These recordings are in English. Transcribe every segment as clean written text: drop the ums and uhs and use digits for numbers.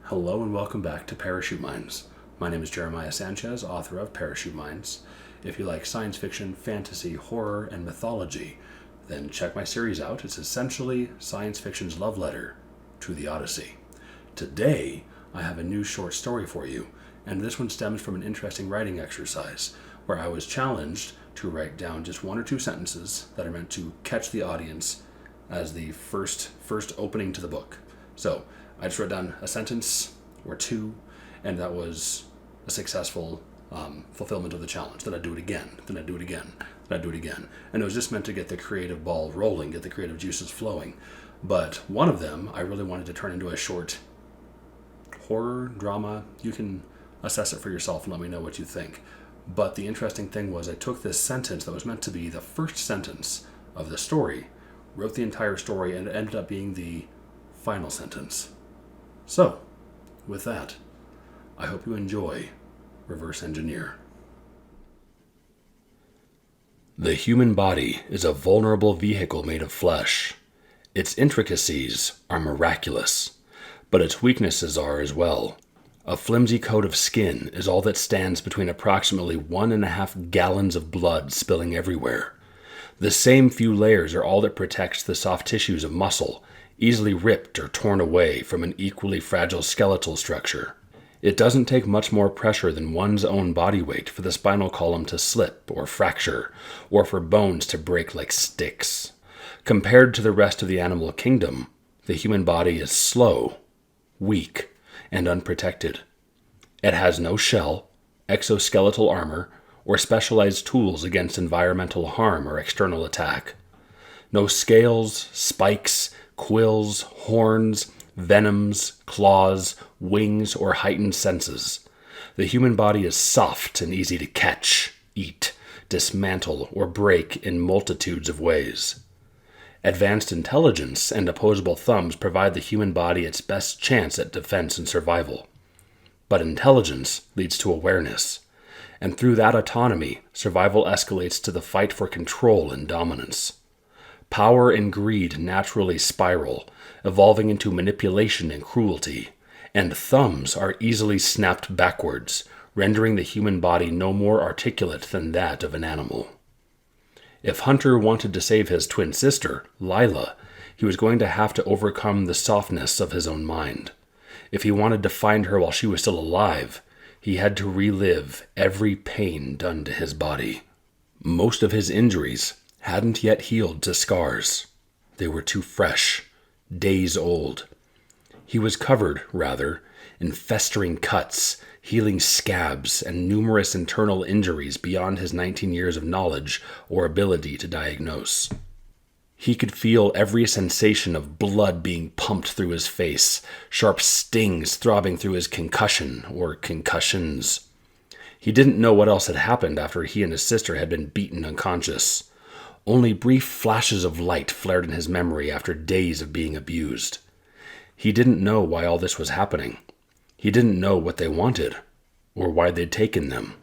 Hello and welcome back to Parachute Minds. My name is Jeremiah Sanchez, author of Parachute Minds. If you like science fiction, fantasy, horror, and mythology, then check my series out. It's essentially science fiction's love letter to the Odyssey. Today, I have a new short story for you, and this one stems from an interesting writing exercise where I was challenged to write down just one or two sentences that are meant to catch the audience as the first opening to the book. So, I just wrote down a sentence or two, and that was a successful fulfillment of the challenge. Then I'd do it again, then I'd do it again, then I'd do it again. And it was just meant to get the creative ball rolling, get the creative juices flowing. But one of them, I really wanted to turn into a short horror drama. You can assess it for yourself and let me know what you think. But the interesting thing was I took this sentence that was meant to be the first sentence of the story, wrote the entire story, and it ended up being the final sentence. So, with that, I hope you enjoy Reverse Engineer. The human body is a vulnerable vehicle made of flesh. Its intricacies are miraculous, but its weaknesses are as well. A flimsy coat of skin is all that stands between approximately 1.5 gallons of blood spilling everywhere. The same few layers are all that protects the soft tissues of muscle, easily ripped or torn away from an equally fragile skeletal structure. It doesn't take much more pressure than one's own body weight for the spinal column to slip or fracture, or for bones to break like sticks. Compared to the rest of the animal kingdom, the human body is slow, weak, and unprotected. It has no shell, exoskeletal armor, or specialized tools against environmental harm or external attack. No scales, spikes, quills, horns, venoms, claws, wings, or heightened senses. The human body is soft and easy to catch, eat, dismantle, or break in multitudes of ways. Advanced intelligence and opposable thumbs provide the human body its best chance at defense and survival. But intelligence leads to awareness, and through that autonomy, survival escalates to the fight for control and dominance. Power and greed naturally spiral, evolving into manipulation and cruelty, and thumbs are easily snapped backwards, rendering the human body no more articulate than that of an animal. If Hunter wanted to save his twin sister, Lila, he was going to have to overcome the softness of his own mind. If he wanted to find her while she was still alive, he had to relive every pain done to his body. Most of his injuries hadn't yet healed to scars. They were too fresh, days old. He was covered, rather, in festering cuts, healing scabs, and numerous internal injuries beyond his 19 years of knowledge or ability to diagnose. He could feel every sensation of blood being pumped through his face, sharp stings throbbing through his concussion or concussions. He didn't know what else had happened after he and his sister had been beaten unconscious. Only brief flashes of light flared in his memory after days of being abused. He didn't know why all this was happening. He didn't know what they wanted, or why they'd taken them.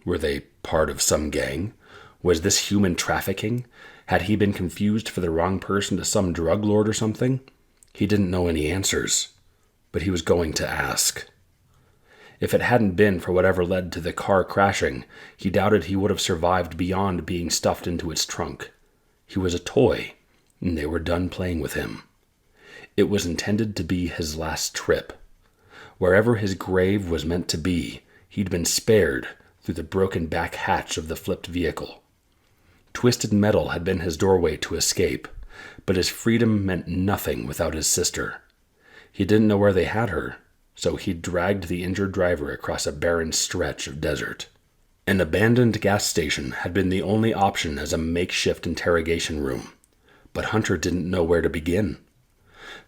Were they part of some gang? Was this human trafficking? Had he been confused for the wrong person to some drug lord or something? He didn't know any answers, but he was going to ask. If it hadn't been for whatever led to the car crashing, he doubted he would have survived beyond being stuffed into its trunk. He was a toy, and they were done playing with him. It was intended to be his last trip. Wherever his grave was meant to be, he'd been spared through the broken back hatch of the flipped vehicle. Twisted metal had been his doorway to escape, but his freedom meant nothing without his sister. He didn't know where they had her, so he dragged the injured driver across a barren stretch of desert. An abandoned gas station had been the only option as a makeshift interrogation room, but Hunter didn't know where to begin.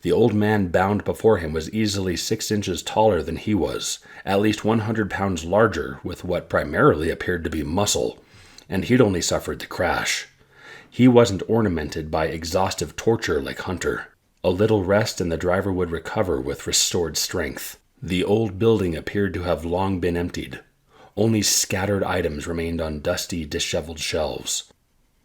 The old man bound before him was easily 6 inches taller than he was, at least 100 pounds larger with what primarily appeared to be muscle, and he'd only suffered the crash. He wasn't ornamented by exhaustive torture like Hunter. A little rest and the driver would recover with restored strength. The old building appeared to have long been emptied. Only scattered items remained on dusty, disheveled shelves.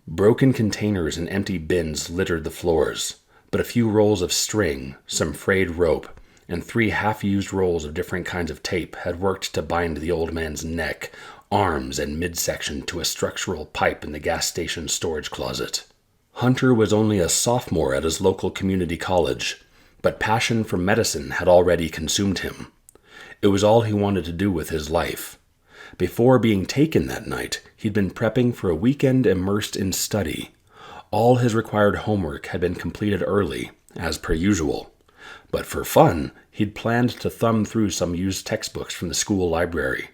Broken containers and empty bins littered the floors, but a few rolls of string, some frayed rope, and 3 half-used rolls of different kinds of tape had worked to bind the old man's neck, arms, and midsection to a structural pipe in the gas station storage closet. Hunter was only a sophomore at his local community college, but passion for medicine had already consumed him. It was all he wanted to do with his life. Before being taken that night, he'd been prepping for a weekend immersed in study. All his required homework had been completed early, as per usual. But for fun, he'd planned to thumb through some used textbooks from the school library.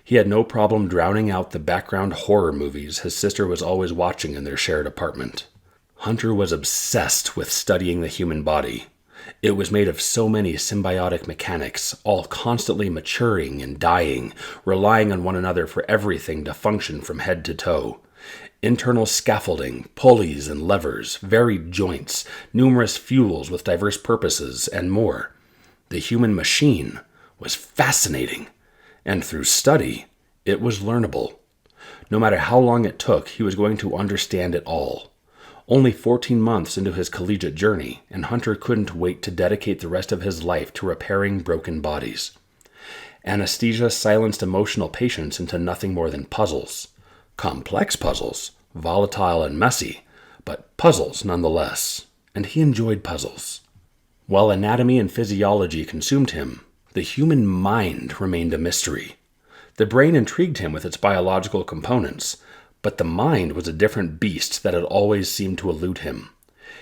He had no problem drowning out the background horror movies his sister was always watching in their shared apartment. Hunter was obsessed with studying the human body. It was made of so many symbiotic mechanics, all constantly maturing and dying, relying on one another for everything to function from head to toe. Internal scaffolding, pulleys and levers, varied joints, numerous fuels with diverse purposes, and more. The human machine was fascinating, and through study, it was learnable. No matter how long it took, he was going to understand it all. Only 14 months into his collegiate journey, and Hunter couldn't wait to dedicate the rest of his life to repairing broken bodies. Anesthesia silenced emotional patients into nothing more than puzzles. Complex puzzles, volatile and messy, but puzzles nonetheless, and he enjoyed puzzles. While anatomy and physiology consumed him, the human mind remained a mystery. The brain intrigued him with its biological components, but the mind was a different beast that had always seemed to elude him.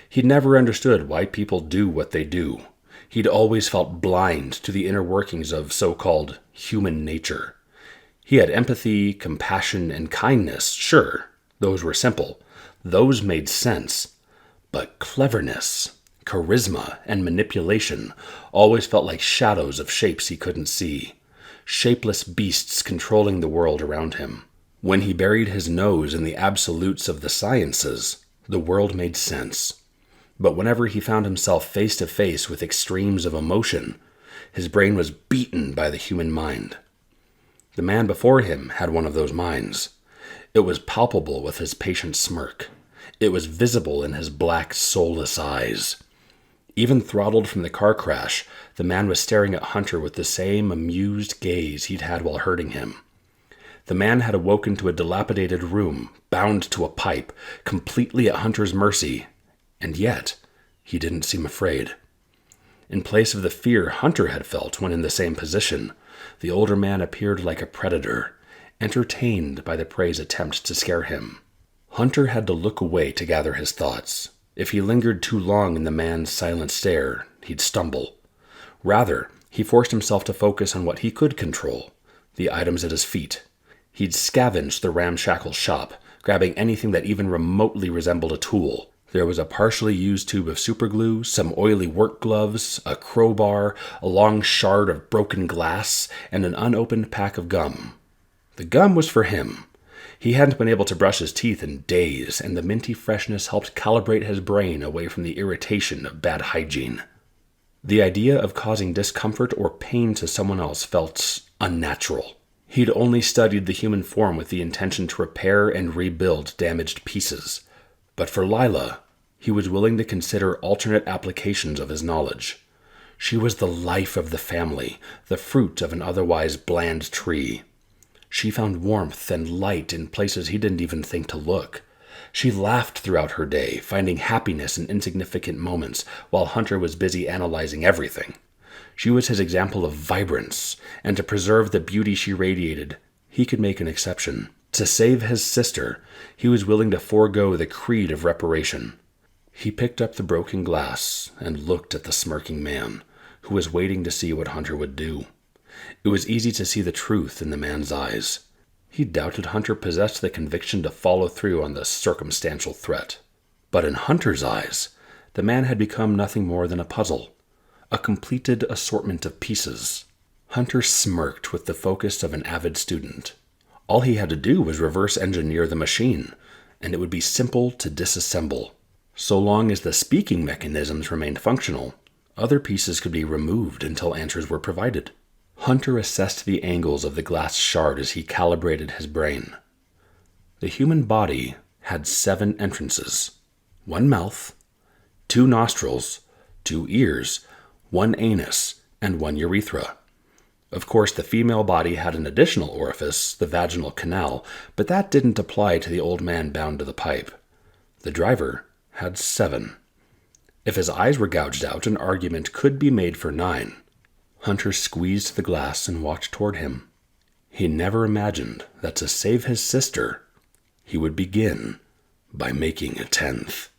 He'd never understood why people do what they do. He'd always felt blind to the inner workings of so-called human nature. He had empathy, compassion, and kindness, sure. Those were simple. Those made sense. But cleverness, charisma, and manipulation always felt like shadows of shapes he couldn't see. Shapeless beasts controlling the world around him. When he buried his nose in the absolutes of the sciences, the world made sense. But whenever he found himself face to face with extremes of emotion, his brain was beaten by the human mind. The man before him had one of those minds. It was palpable with his patient smirk. It was visible in his black, soulless eyes. Even throttled from the car crash, the man was staring at Hunter with the same amused gaze he'd had while hurting him. The man had awoken to a dilapidated room, bound to a pipe, completely at Hunter's mercy, and yet he didn't seem afraid. In place of the fear Hunter had felt when in the same position, the older man appeared like a predator, entertained by the prey's attempt to scare him. Hunter had to look away to gather his thoughts. If he lingered too long in the man's silent stare, he'd stumble. Rather, he forced himself to focus on what he could control, the items at his feet. He'd scavenged the ramshackle shop, grabbing anything that even remotely resembled a tool. There was a partially used tube of superglue, some oily work gloves, a crowbar, a long shard of broken glass, and an unopened pack of gum. The gum was for him. He hadn't been able to brush his teeth in days, and the minty freshness helped calibrate his brain away from the irritation of bad hygiene. The idea of causing discomfort or pain to someone else felt unnatural. He'd only studied the human form with the intention to repair and rebuild damaged pieces. But for Lila, he was willing to consider alternate applications of his knowledge. She was the life of the family, the fruit of an otherwise bland tree. She found warmth and light in places he didn't even think to look. She laughed throughout her day, finding happiness in insignificant moments, while Hunter was busy analyzing everything. She was his example of vibrance, and to preserve the beauty she radiated, he could make an exception. To save his sister, he was willing to forego the creed of reparation. He picked up the broken glass and looked at the smirking man, who was waiting to see what Hunter would do. It was easy to see the truth in the man's eyes. He doubted Hunter possessed the conviction to follow through on the circumstantial threat. But in Hunter's eyes, the man had become nothing more than a puzzle, a completed assortment of pieces. Hunter smirked with the focus of an avid student. All he had to do was reverse engineer the machine, and it would be simple to disassemble. So long as the speaking mechanisms remained functional, other pieces could be removed until answers were provided. Hunter assessed the angles of the glass shard as he calibrated his brain. The human body had 7 entrances: 1 mouth, 2 nostrils, 2 ears, 1 anus, and one urethra. Of course, the female body had an additional orifice, the vaginal canal, but that didn't apply to the old man bound to the pipe. The driver had 7. If his eyes were gouged out, an argument could be made for 9. Hunter squeezed the glass and walked toward him. He never imagined that to save his sister, he would begin by making a 10th.